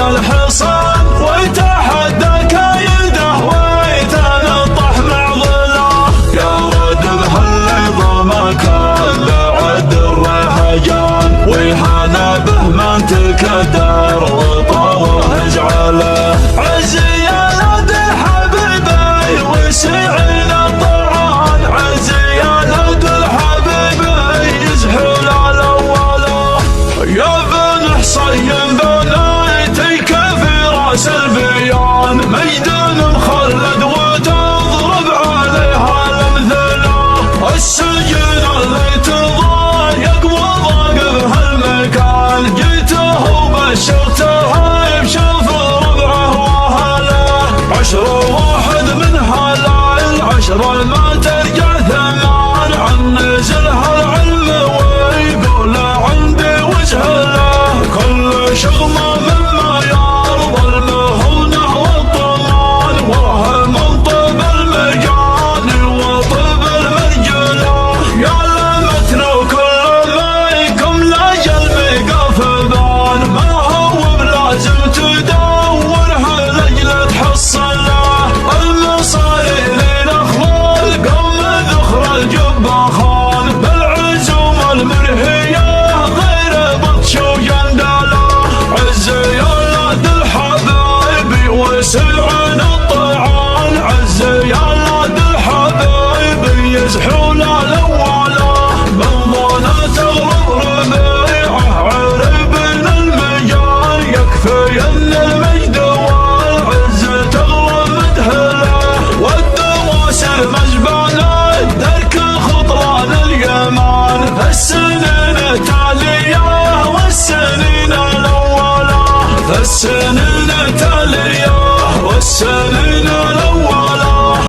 الحصان ويتحدى كيده ويتنطح معضله. يا رد بهالعظام كل عد الرهجان ويهان به من تكدر وطوه اجعله. عزي يا لد الحبيبي وسعين الطعان، عزي يا لد الحبيبي يزحل الاوله. يا بن حصين بنيتك في راس البيان مجد مخلد وتضرب عليها الامثله. السجن اللي تضايق وضاق بهالمكان جيته وبشرته بشوف ربعه واهله. 10 واحد من هالعيل 10 ما ترجع 8 عن نزلها العلم ويقول عندي وجه له. كل شغمه مما يرضى المهونه والطمان وهو من طب المجان وطب المرجله. يا لمتنا وكل ما يكم لاجل بقى في بان ما هو بلازم تدورها لاجل تحصل له. المصاري لين اخوال قوم ذخر الجبه خان بالعزوم المرهيه غير بطش وجندله. عز يا ولد الحبايب وسلعن الطعان، عز يا ولد الحبايب يزحون الاوله. بالظنه تغلب ربيعه عربن المجال يكفي ان المجد والعز تغلب مدهله. والدواسر مجبانه درك خطران اليمان السنين تاليه والسنين الاوله. السنين تاليه والسنين الاوله.